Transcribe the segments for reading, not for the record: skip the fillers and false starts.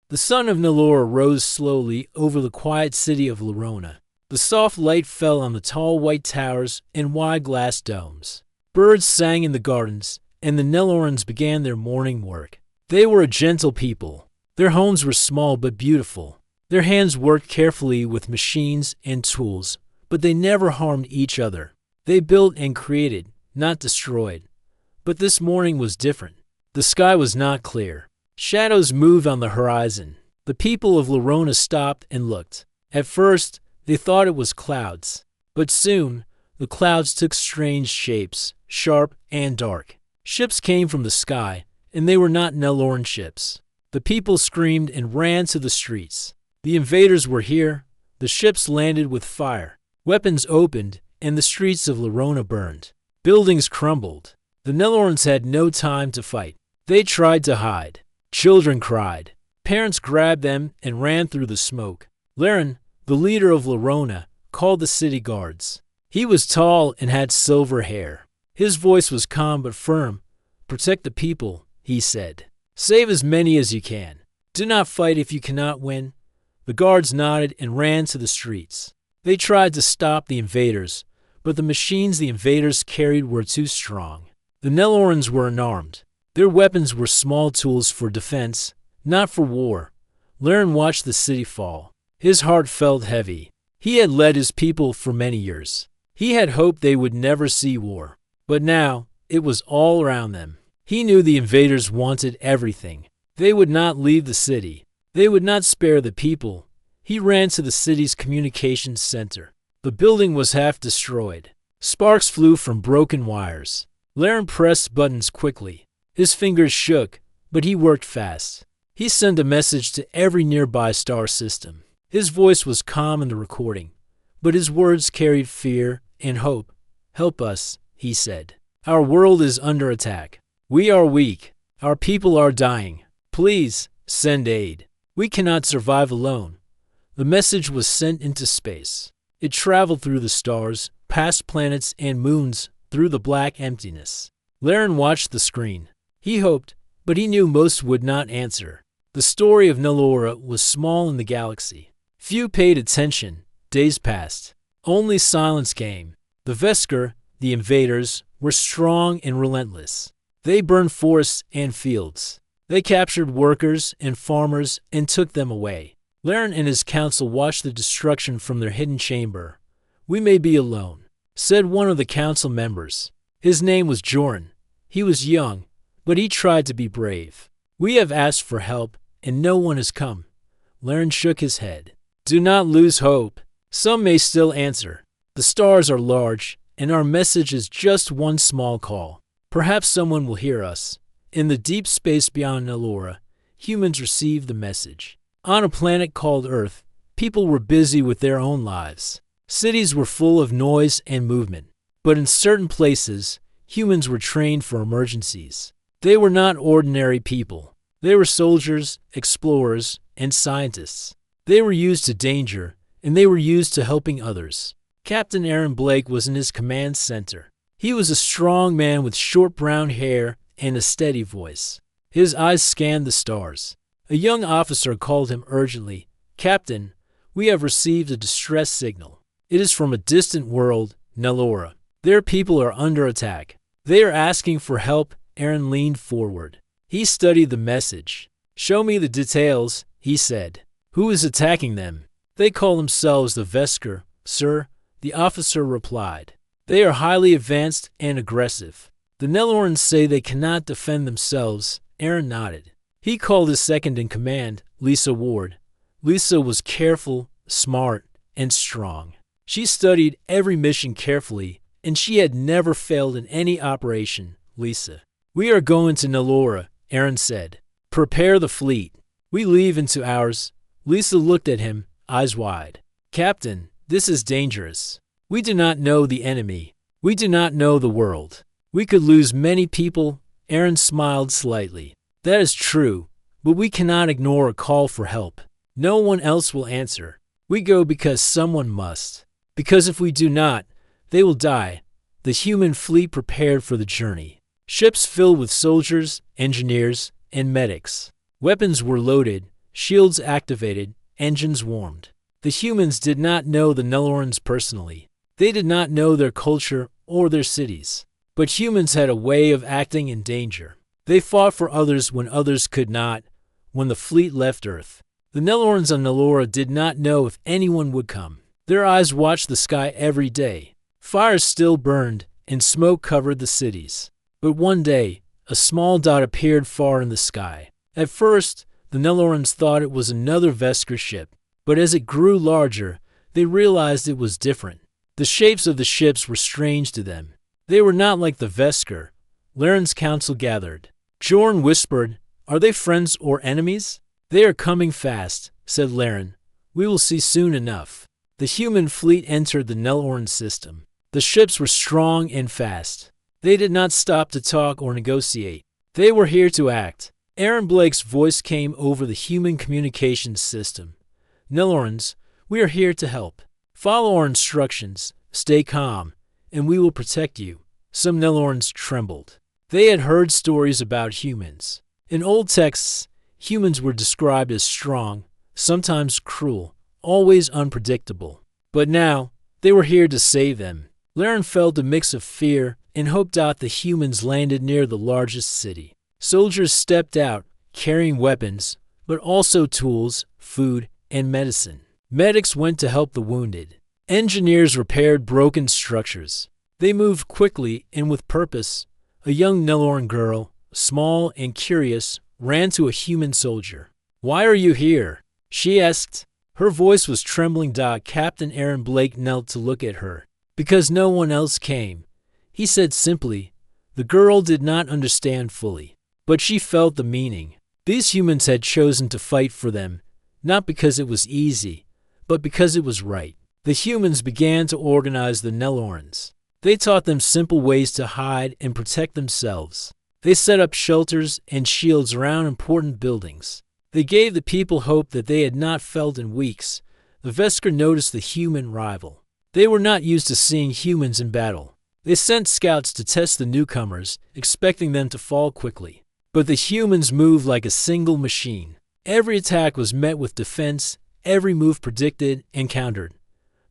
The sun of Nellora rose slowly over the quiet city of Lorona. The soft light fell on the tall white towers and wide glass domes. Birds sang in the gardens, and the Nellorans began their morning work. They were a gentle people. Their homes were small but beautiful. Their hands worked carefully with machines and tools, but they never harmed each other. They built and created, not destroyed. But this morning was different. The sky was not clear. Shadows moved on the horizon. The people of Lorona stopped and looked. At first, they thought it was clouds. But soon, the clouds took strange shapes, sharp and dark. Ships came from the sky, and they were not Nelloran ships. The people screamed and ran to the streets. The invaders were here. The ships landed with fire. Weapons opened, and the streets of Lorona burned. Buildings crumbled. The Nellorans had no time to fight. They tried to hide. Children cried. Parents grabbed them and ran through the smoke. Laren, the leader of Lorona, called the city guards. He was tall and had silver hair. His voice was calm but firm. "Protect the people," he said. "Save as many as you can. Do not fight if you cannot win." The guards nodded and ran to the streets. They tried to stop the invaders, but the machines the invaders carried were too strong. The Nellorans were unarmed. Their weapons were small tools for defense, not for war. Laren watched the city fall. His heart felt heavy. He had led his people for many years. He had hoped they would never see war. But now, it was all around them. He knew the invaders wanted everything. They would not leave the city. They would not spare the people. He ran to the city's communications center. The building was half destroyed. Sparks flew from broken wires. Laren pressed buttons quickly. His fingers shook, but he worked fast. He sent a message to every nearby star system. His voice was calm in the recording, but his words carried fear and hope. "Help us," he said. "Our world is under attack. We are weak. Our people are dying. Please, send aid. We cannot survive alone." The message was sent into space. It traveled through the stars, past planets and moons, through the black emptiness. Laren watched the screen. He hoped, but he knew most would not answer. The story of Nellora was small in the galaxy. Few paid attention. Days passed. Only silence came. The Vesker, the invaders, were strong and relentless. They burned forests and fields. They captured workers and farmers and took them away. Laren and his council watched the destruction from their hidden chamber. "We may be alone," said one of the council members. His name was Joran. He was young, but he tried to be brave. "We have asked for help, and no one has come." Laren shook his head. "Do not lose hope. Some may still answer. The stars are large, and our message is just one small call. Perhaps someone will hear us." In the deep space beyond Nellora, humans received the message. On a planet called Earth, people were busy with their own lives. Cities were full of noise and movement. But in certain places, humans were trained for emergencies. They were not ordinary people. They were soldiers, explorers, and scientists. They were used to danger, and they were used to helping others. Captain Aaron Blake was in his command center. He was a strong man with short brown hair and a steady voice. His eyes scanned the stars. A young officer called him urgently. "Captain, we have received a distress signal. It is from a distant world, Nellora. Their people are under attack. They are asking for help." Aaron leaned forward. He studied the message. "Show me the details," he said. "Who is attacking them?" "They call themselves the Vesker, sir," the officer replied. "They are highly advanced and aggressive. The Nellorans say they cannot defend themselves." Aaron nodded. He called his second in command, Lisa Ward. Lisa was careful, smart, and strong. She studied every mission carefully, and she had never failed in any operation. "Lisa, we are going to Nellora," Aaron said. "Prepare the fleet. We leave in 2 hours." Lisa looked at him, eyes wide. "Captain, this is dangerous. We do not know the enemy. We do not know the world. We could lose many people." Aaron smiled slightly. "That is true, but we cannot ignore a call for help. No one else will answer. We go because someone must. Because if we do not, they will die." The human fleet prepared for the journey. Ships filled with soldiers, engineers, and medics. Weapons were loaded. shields activated, engines warmed. The humans did not know the Nellorans personally. They did not know their culture or their cities. But humans had a way of acting in danger. They fought for others when others could not, when the fleet left Earth. The Nellorans on Nellora did not know if anyone would come. Their eyes watched the sky every day. Fires still burned, and smoke covered the cities. But one day, a small dot appeared far in the sky. At first, the Nellorans thought it was another Vesker ship, but as it grew larger, they realized it was different. The shapes of the ships were strange to them. They were not like the Vesker. Laren's council gathered. Jorn whispered, "Are they friends or enemies?" "They are coming fast," said Laren. "We will see soon enough." The human fleet entered the Nelloran system. The ships were strong and fast. They did not stop to talk or negotiate. They were here to act. Aaron Blake's voice came over the human communications system. "Nellorans, we are here to help. Follow our instructions, stay calm, and we will protect you." Some Nellorans trembled. They had heard stories about humans. In old texts, humans were described as strong, sometimes cruel, always unpredictable. But now, they were here to save them. Laren felt a mix of fear and hope. The humans landed near the largest city. Soldiers stepped out, carrying weapons, but also tools, food, and medicine. Medics went to help the wounded. Engineers repaired broken structures. They moved quickly and with purpose. A young Nelloran girl, small and curious, ran to a human soldier. "Why are you here?" she asked. Her voice was trembling. Captain Aaron Blake knelt to look at her. "Because no one else came," he said simply. The girl did not understand fully, but she felt the meaning. These humans had chosen to fight for them, not because it was easy, but because it was right. The humans began to organize the Nellorans. They taught them simple ways to hide and protect themselves. They set up shelters and shields around important buildings. They gave the people hope that they had not felt in weeks. The Vesker noticed the human rival. They were not used to seeing humans in battle. They sent scouts to test the newcomers, expecting them to fall quickly. But the humans moved like a single machine. Every attack was met with defense, every move predicted and countered.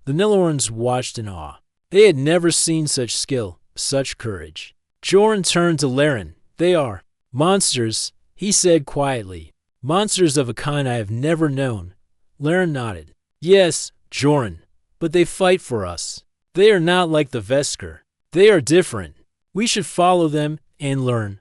The Nellorans watched in awe. They had never seen such skill, such courage. Joran turned to Laren. "They are monsters," he said quietly. "Monsters of a kind I have never known." Laren nodded. "Yes, Joran, but they fight for us. They are not like the Vesker. They are different. We should follow them and learn."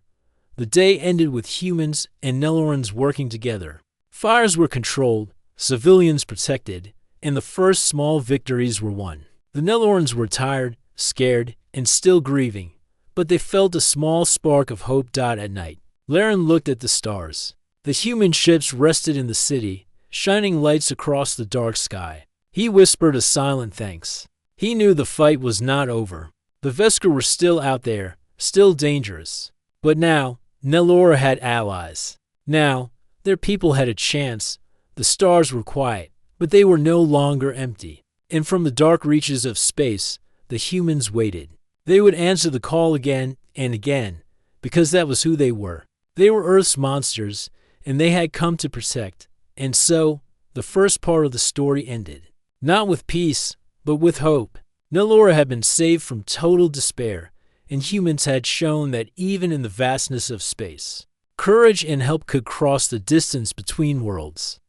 The day ended with humans and Nellorans working together. Fires were controlled, civilians protected, and the first small victories were won. The Nellorans were tired, scared, and still grieving, but they felt a small spark of hope. At night, Laren looked at the stars. The human ships rested in the city, shining lights across the dark sky. He whispered a silent thanks. He knew the fight was not over. The Vesker were still out there, still dangerous. But now, Nellora had allies. Now, their people had a chance. The stars were quiet, but they were no longer empty. And from the dark reaches of space, the humans waited. They would answer the call again and again, because that was who they were. They were Earth's monsters, and they had come to protect. And so, the first part of the story ended. Not with peace, but with hope. Nellora had been saved from total despair, and humans had shown that even in the vastness of space, courage and help could cross the distance between worlds.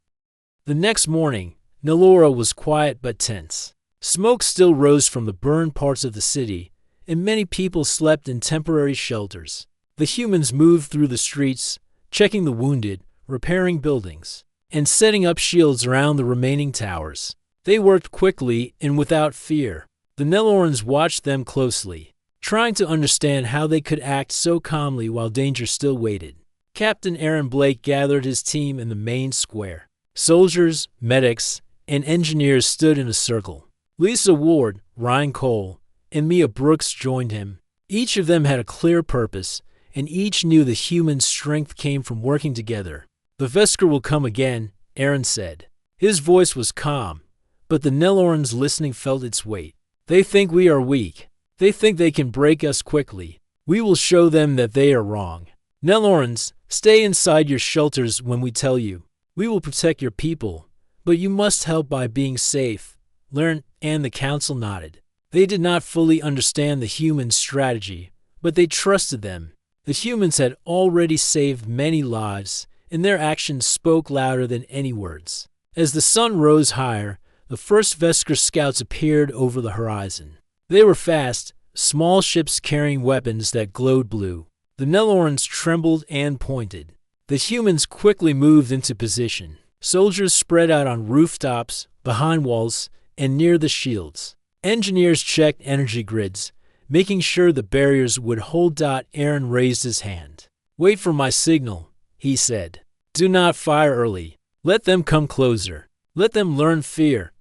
The next morning, Nellora was quiet but tense. Smoke still rose from the burned parts of the city, and many people slept in temporary shelters. The humans moved through the streets, checking the wounded, repairing buildings, and setting up shields around the remaining towers. They worked quickly and without fear. The Nellorans watched them closely, trying to understand how they could act so calmly while danger still waited. Captain Aaron Blake gathered his team in the main square. Soldiers, medics, and engineers stood in a circle. Lisa Ward, Ryan Cole, and Mia Brooks joined him. Each of them had a clear purpose, and each knew the human strength came from working together. "The Vesker will come again," Aaron said. His voice was calm, but the Nellorans listening felt its weight. "They think we are weak. They think they can break us quickly. We will show them that they are wrong. Nellorans, stay inside your shelters when we tell you." We will protect your people, but you must help by being safe. Learn, and the council nodded. They did not fully understand the humans' strategy, but they trusted them. The humans had already saved many lives, and their actions spoke louder than any words. As the sun rose higher, the first Vesker scouts appeared over the horizon. They were fast, small ships carrying weapons that glowed blue. The Nelorans trembled and pointed. The humans quickly moved into position. Soldiers spread out on rooftops, behind walls, and near the shields. Engineers checked energy grids, making sure the barriers would hold. Aaron raised his hand. "Wait for my signal," he said. "Do not fire early. Let them come closer. Let them learn fear."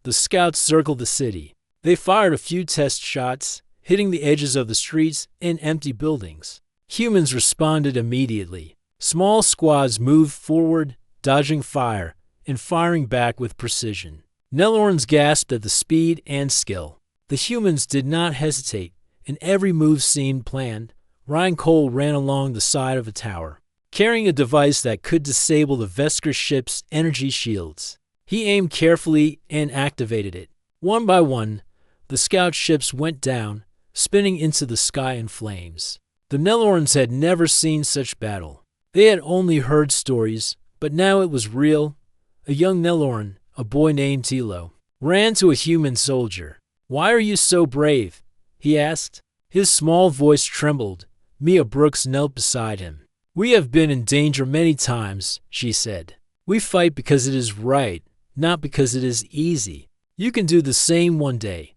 The scouts circled the city. They fired a few test shots, hitting the edges of the streets and empty buildings. Humans responded immediately. Small squads moved forward, dodging fire and firing back with precision. Nelorans gasped at the speed and skill. The humans did not hesitate, and every move seemed planned. Ryan Cole ran along the side of a tower, carrying a device that could disable the Vesker ship's energy shields. He aimed carefully and activated it. One by one, the scout ships went down, spinning into the sky in flames. The Nelorans had never seen such battle. They had only heard stories, but now it was real. A young Neloran, a boy named Tilo, ran to a human soldier. "Why are you so brave?" he asked. His small voice trembled. Mia Brooks knelt beside him. "We have been in danger many times," she said. "We fight because it is right, not because it is easy. You can do the same one day."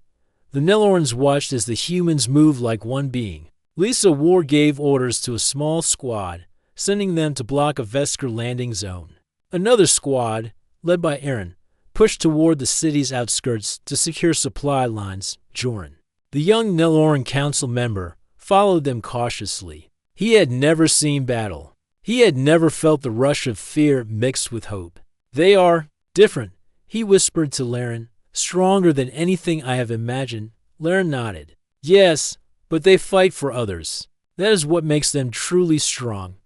The Nelorans watched as the humans moved like one being. Lisa War gave orders to a small squad, sending them to block a Vesker landing zone. Another squad, led by Aaron, pushed toward the city's outskirts to secure supply lines. Joran, the young Neloran council member, followed them cautiously. He had never seen battle. He had never felt the rush of fear mixed with hope. "They are different," he whispered to Laren. "Stronger than anything I have imagined." Laren nodded. "Yes, but they fight for others. That is what makes them truly strong."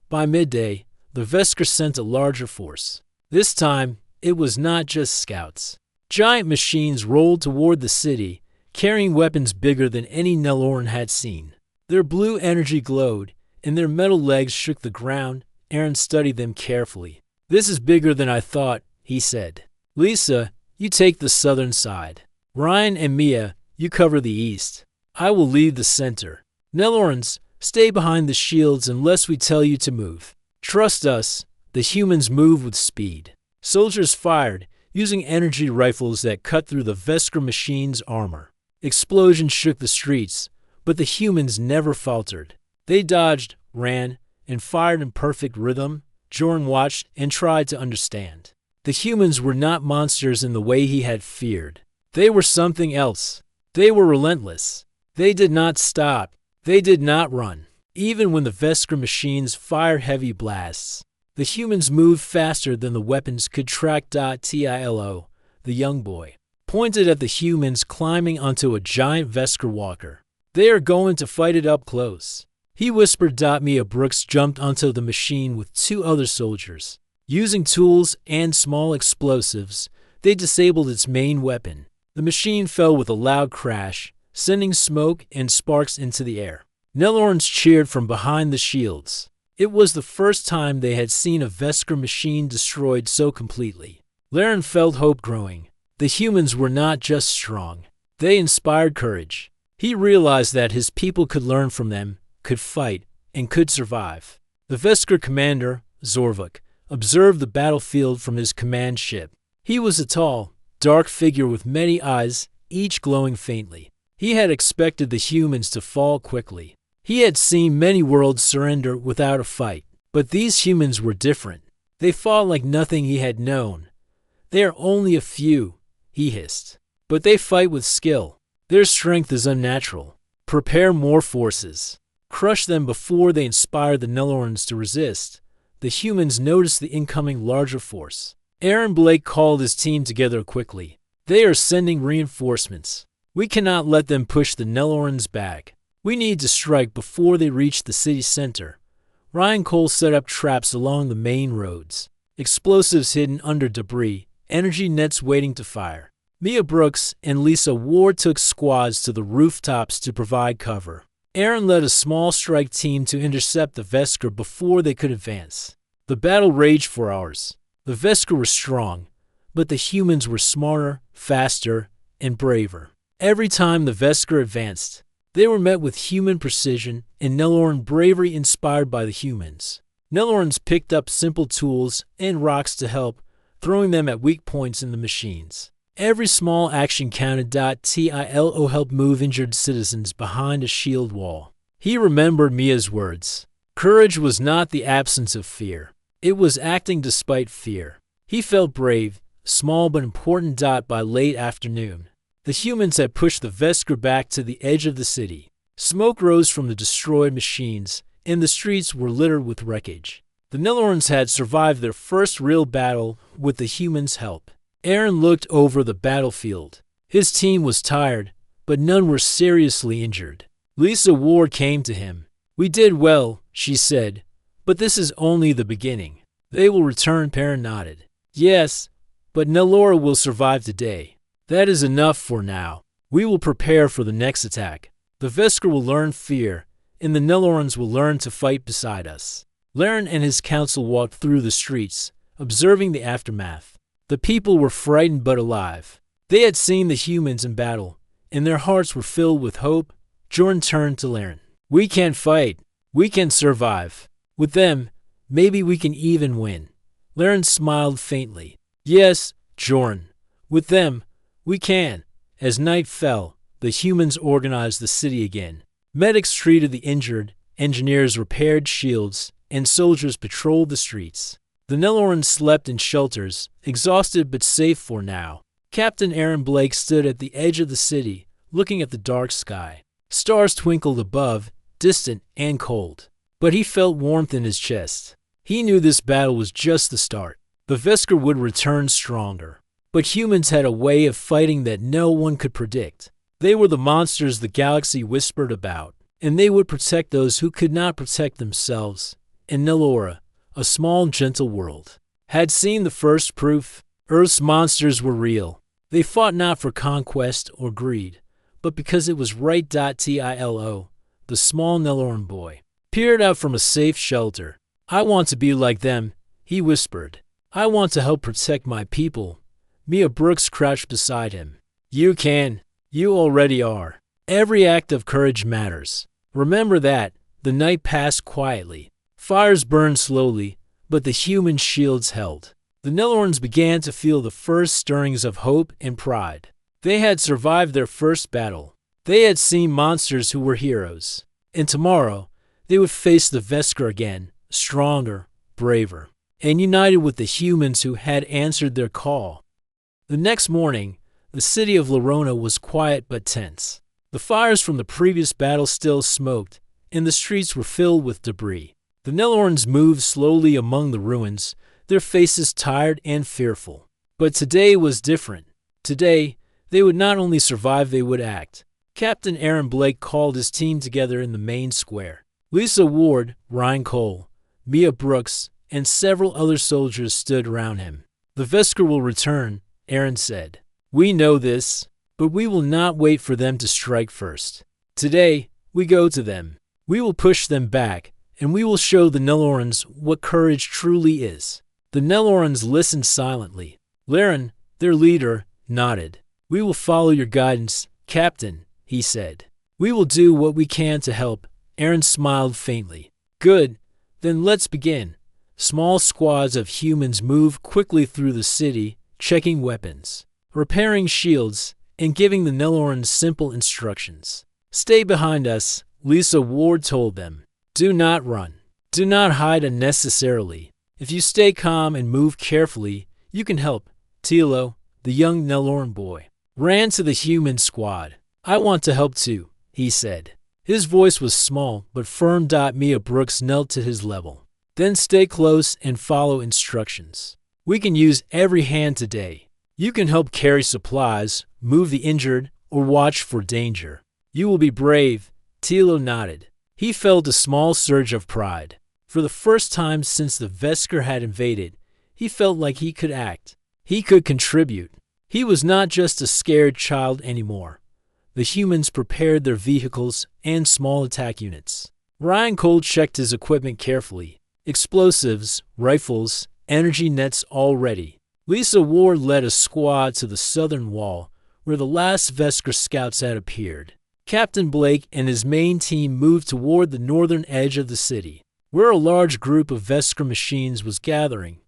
By midday, the Vesker sent a larger force. This time, it was not just scouts. Giant machines rolled toward the city, carrying weapons bigger than any Neloran had seen. Their blue energy glowed, and their metal legs shook the ground. Aaron studied them carefully. "This is bigger than I thought," he said. "Lisa, you take the southern side. Ryan and Mia, you cover the east. I will lead the center. Nelorans, stay behind the shields unless we tell you to move. Trust us." The humans moved with speed. Soldiers fired, using energy rifles that cut through the Vesker machine's armor. Explosions shook the streets, but the humans never faltered. They dodged, ran, and fired in perfect rhythm. Joran watched and tried to understand. The humans were not monsters in the way he had feared. They were something else. They were relentless. They did not stop. They did not run. Even when the Vesker machines fired heavy blasts, the humans moved faster than the weapons could track. Tilo, the young boy, pointed at the humans climbing onto a giant Vesker walker. "They are going to fight it up close," he whispered. Mia Brooks jumped onto the machine with two other soldiers. Using tools and small explosives, they disabled its main weapon. The machine fell with a loud crash, sending smoke and sparks into the air. Nelorans cheered from behind the shields. It was the first time they had seen a Vesker machine destroyed so completely. Laren felt hope growing. The humans were not just strong. They inspired courage. He realized that his people could learn from them, could fight, and could survive. The Vesker commander, Zorvuk, observed the battlefield from his command ship. He was a tall, dark figure with many eyes, each glowing faintly. He had expected the humans to fall quickly. He had seen many worlds surrender without a fight, but these humans were different. They fought like nothing he had known. "They are only a few," he hissed, "but they fight with skill. Their strength is unnatural. Prepare more forces. Crush them before they inspire the Nelorans to resist." The humans noticed the incoming larger force. Aaron Blake called his team together quickly. "They are sending reinforcements. We cannot let them push the Nelorans back. We need to strike before they reach the city center." Ryan Cole set up traps along the main roads. explosives hidden under debris, energy nets waiting to fire. Mia Brooks and Lisa Ward took squads to the rooftops to provide cover. Aaron led a small strike team to intercept the Vesker before they could advance. The battle raged for hours. The Vesker were strong, but the humans were smarter, faster, and braver. Every time the Vesker advanced, they were met with human precision and Neloran bravery inspired by the humans. Nelorans picked up simple tools and rocks to help, throwing them at weak points in the machines. Every small action counted. Tilo helped move injured citizens behind a shield wall. He remembered Mia's words. Courage was not the absence of fear. It was acting despite fear. He felt brave, small but important. By late afternoon, the humans had pushed the Vesker back to the edge of the city. Smoke rose from the destroyed machines, and the streets were littered with wreckage. The Nelorans had survived their first real battle with the humans' help. Aaron looked over the battlefield. His team was tired, but none were seriously injured. Lisa Ward came to him. "We did well," she said, "but this is only the beginning." "They will return," Perrin nodded. "Yes, but Nelora will survive today. That is enough for now. We will prepare for the next attack. The Vesker will learn fear, and the Nelorans will learn to fight beside us." Laren and his council walked through the streets, observing the aftermath. The people were frightened but alive. They had seen the humans in battle, and their hearts were filled with hope. Jordan turned to Laren. "We can fight. We can survive. With them, maybe we can even win." Laren smiled faintly. "Yes, Jordan. With them, we can." As night fell, the humans organized the city again. Medics treated the injured, engineers repaired shields, and soldiers patrolled the streets. The Nelorans slept in shelters, exhausted but safe for now. Captain Aaron Blake stood at the edge of the city, looking at the dark sky. Stars twinkled above, distant and cold. But he felt warmth in his chest. He knew this battle was just the start. The Vesker would return stronger. But humans had a way of fighting that no one could predict. They were the monsters the galaxy whispered about, and they would protect those who could not protect themselves. And Nelora, a small, gentle world, had seen the first proof. Earth's monsters were real. They fought not for conquest or greed, but because it was right. Tilo, the small Neloran boy, peered out from a safe shelter. "I want to be like them," he whispered. "I want to help protect my people." Mia Brooks crouched beside him. "You can. You already are. Every act of courage matters. Remember that." The night passed quietly. Fires burned slowly, but the human shields held. The Nelorans began to feel the first stirrings of hope and pride. They had survived their first battle. They had seen monsters who were heroes. And tomorrow, they would face the Vesker again, stronger, braver, and united with the humans who had answered their call. The next morning, the city of Lorona was quiet but tense. The fires from the previous battle still smoked, and the streets were filled with debris. The Nelorans moved slowly among the ruins, their faces tired and fearful. But today was different. Today, they would not only survive, they would act. Captain Aaron Blake called his team together in the main square. Lisa Ward, Ryan Cole, Mia Brooks, and several other soldiers stood around him. "The Vesker will return," Aaron said. "We know this, but we will not wait for them to strike first. Today, we go to them. We will push them back, and we will show the Nelorans what courage truly is." The Nelorans listened silently. Laren, their leader, nodded. "We will follow your guidance, Captain," he said. "We will do what we can to help." Aaron smiled faintly. "Good, then let's begin." Small squads of humans moved quickly through the city, checking weapons, repairing shields, and giving the Nelorans simple instructions. "Stay behind us," Lisa Ward told them. "Do not run. Do not hide unnecessarily. If you stay calm and move carefully, you can help." Tilo, the young Neloran boy, ran to the human squad. "I want to help too," he said. His voice was small but firm. Mia Brooks knelt to his level. "Then stay close and follow instructions. We can use every hand today. You can help carry supplies, move the injured, or watch for danger. You will be brave." Tilo nodded. He felt a small surge of pride. For the first time since the Vesker had invaded, He felt like he could act. He could contribute. He was not just a scared child anymore. The humans prepared their vehicles and small attack units. Ryan Cole checked his equipment carefully. Explosives, rifles, energy nets all ready. Lisa Ward led a squad to the southern wall, where the last Vesker scouts had appeared. Captain Blake and his main team moved toward the northern edge of the city, where a large group of Vesker machines was gathering.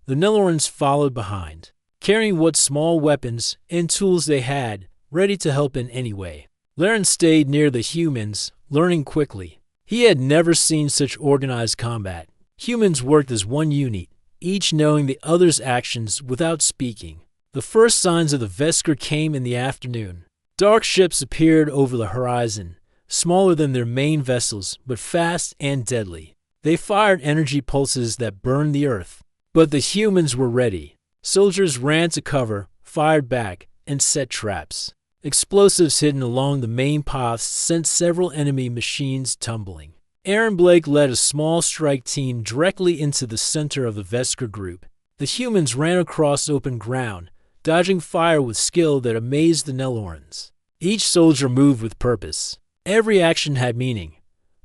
The Nilorans followed behind, carrying what small weapons and tools they had, ready to help in any way. Laren stayed near the humans, learning quickly. He had never seen such organized combat. Humans worked as one unit, each knowing the other's actions without speaking. The first signs of the Vesker came in the afternoon. Dark ships appeared over the horizon, smaller than their main vessels, but fast and deadly. They fired energy pulses that burned the earth. But the humans were ready. Soldiers ran to cover, fired back, and set traps. Explosives hidden along the main paths sent several enemy machines tumbling. Aaron Blake led a small strike team directly into the center of the Vesker group. The humans ran across open ground, dodging fire with skill that amazed the Nilorans. Each soldier moved with purpose. Every action had meaning.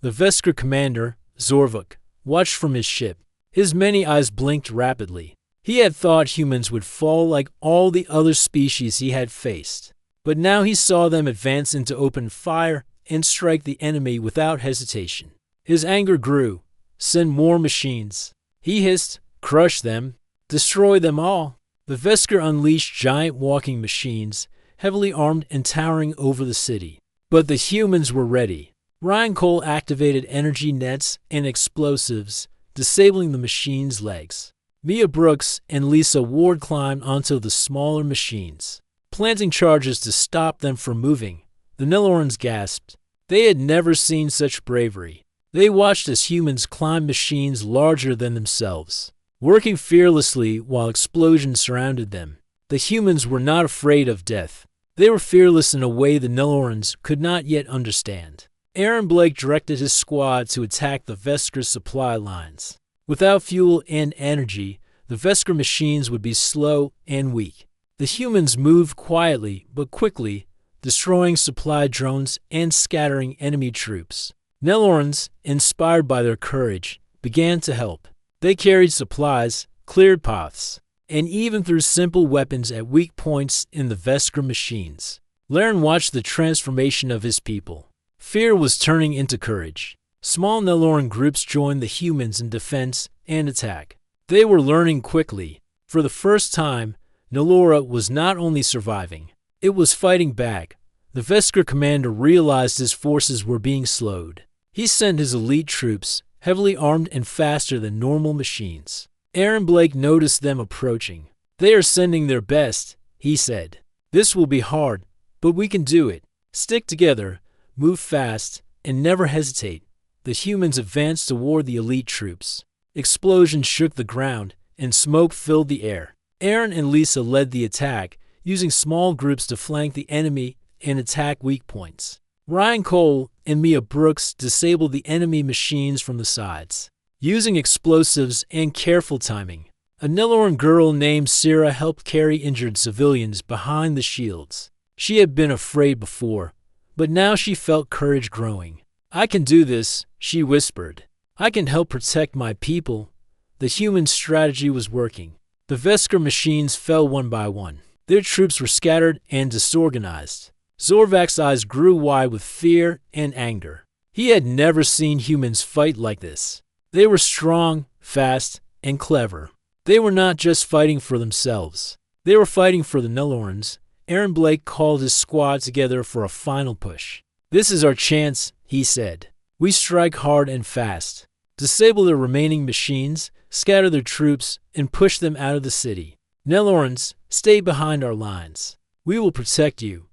The Vesker commander, Zorvuk, watched from his ship. His many eyes blinked rapidly. He had thought humans would fall like all the other species he had faced. But now he saw them advance into open fire and strike the enemy without hesitation. His anger grew. Send more machines. He hissed, crush them, destroy them all. The Vesker unleashed giant walking machines, heavily armed and towering over the city. But the humans were ready. Ryan Cole activated energy nets and explosives, disabling the machine's legs. Mia Brooks and Lisa Ward climbed onto the smaller machines, planting charges to stop them from moving. The Nilorans gasped. They had never seen such bravery. They watched as humans climbed machines larger than themselves, working fearlessly while explosions surrounded them. The humans were not afraid of death. They were fearless in a way the Nilorans could not yet understand. Aaron Blake directed his squad to attack the Vesker supply lines. Without fuel and energy, the Vesker machines would be slow and weak. The humans moved quietly but quickly, destroying supply drones and scattering enemy troops. Nilorans, inspired by their courage, began to help. They carried supplies, cleared paths, and even threw simple weapons at weak points in the Vesker machines. Laren watched the transformation of his people. Fear was turning into courage. Small Niloran groups joined the humans in defense and attack. They were learning quickly. For the first time, Nilora was not only surviving, it was fighting back. The Vesker commander realized his forces were being slowed. He sent his elite troops, heavily armed and faster than normal machines. Aaron Blake noticed them approaching. They are sending their best, he said. This will be hard, but we can do it. Stick together, move fast, and never hesitate. The humans advanced toward the elite troops. Explosions shook the ground, and smoke filled the air. Aaron and Lisa led the attack, using small groups to flank the enemy and attack weak points. Ryan Cole and Mia Brooks disabled the enemy machines from the sides. Using explosives and careful timing, a Niloran girl named Syrah helped carry injured civilians behind the shields. She had been afraid before, but now she felt courage growing. I can do this, she whispered. I can help protect my people. The human strategy was working. The Vesker machines fell one by one. Their troops were scattered and disorganized. Zorvak's eyes grew wide with fear and anger. He had never seen humans fight like this. They were strong, fast, and clever. They were not just fighting for themselves. They were fighting for the Nilorans. Aaron Blake called his squad together for a final push. This is our chance, he said. We strike hard and fast. Disable the remaining machines, scatter their troops, and push them out of the city. Nilorans, stay behind our lines. We will protect you.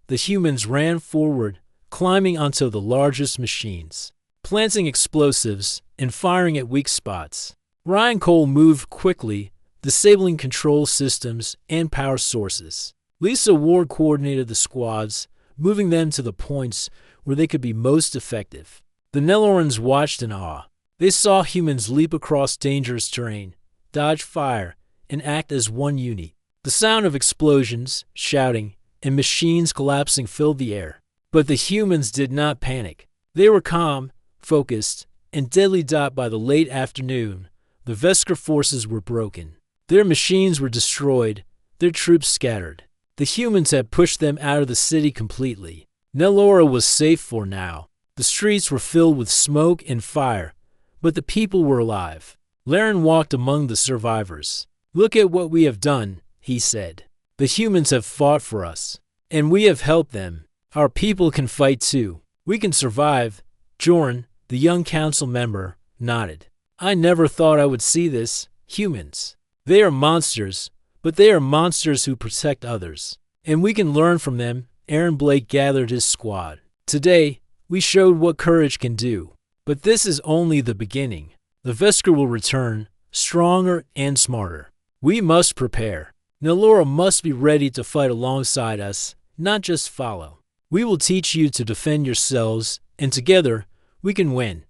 The humans ran forward, climbing onto the largest machines, planting explosives and firing at weak spots. Ryan Cole moved quickly, disabling control systems and power sources. Lisa Ward coordinated the squads, moving them to the points where they could be most effective. The Nilorans watched in awe. They saw humans leap across dangerous terrain, dodge fire, and act as one unit. The sound of explosions, shouting, and machines collapsing filled the air. But the humans did not panic. They were calm, focused, and deadly. By the late afternoon, the Vesker forces were broken. Their machines were destroyed, their troops scattered. The humans had pushed them out of the city completely. Nelora was safe for now. The streets were filled with smoke and fire, but the people were alive. Laren walked among the survivors. "Look at what we have done," he said. "The humans have fought for us, and we have helped them. Our people can fight too. We can survive." Jorn, the young council member, nodded. "I never thought I would see this. Humans. They are monsters, but they are monsters who protect others. And we can learn from them." Aaron Blake gathered his squad. "Today, we showed what courage can do. But this is only the beginning. The Vesker will return, stronger and smarter. We must prepare. Nelora must be ready to fight alongside us, not just follow. We will teach you to defend yourselves, and together, we can win."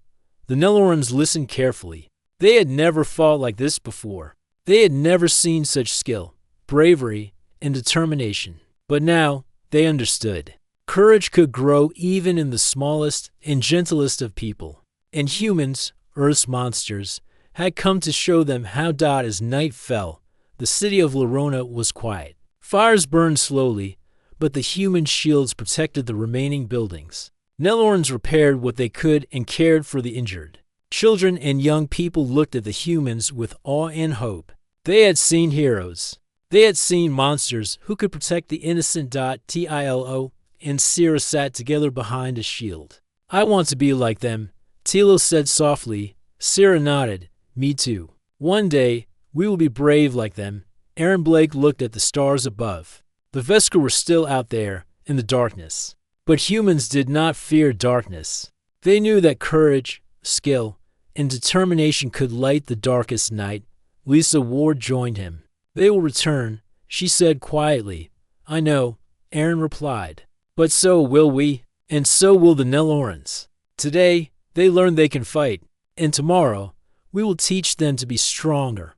The Nellorans listened carefully. They had never fought like this before. They had never seen such skill, bravery, and determination. But now, they understood. Courage could grow even in the smallest and gentlest of people. And humans, Earth's monsters, had come to show them how. As night fell, the city of Lorona was quiet. Fires burned slowly, but the human shields protected the remaining buildings. Nellorans repaired what they could and cared for the injured. Children and young people looked at the humans with awe and hope. They had seen heroes. They had seen monsters who could protect the innocent. Tilo and Sira sat together behind a shield. "I want to be like them," Tilo said softly. Sira nodded. "Me too. One day, we will be brave like them." Aaron Blake looked at the stars above. The Vesker were still out there, in the darkness. But humans did not fear darkness. They knew that courage, skill, and determination could light the darkest night. Lisa Ward joined him. "They will return," she said quietly. "I know," Aaron replied. "But so will we, and so will the Nellorans. Today, they learn they can fight, and tomorrow, we will teach them to be stronger."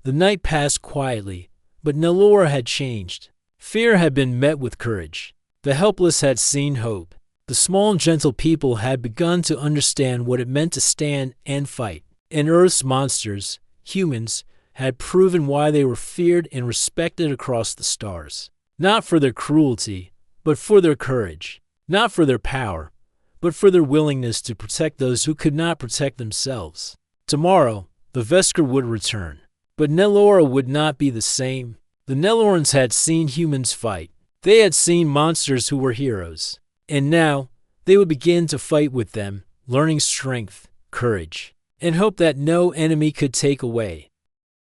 The night passed quietly, but Nellora had changed. Fear had been met with courage. The helpless had seen hope. The small and gentle people had begun to understand what it meant to stand and fight. And Earth's monsters, humans, had proven why they were feared and respected across the stars. Not for their cruelty, but for their courage. Not for their power, but for their willingness to protect those who could not protect themselves. Tomorrow, the Vesker would return. But Nellora would not be the same. The Nellorans had seen humans fight. They had seen monsters who were heroes. And now, they would begin to fight with them, learning strength, courage, and hope that no enemy could take away.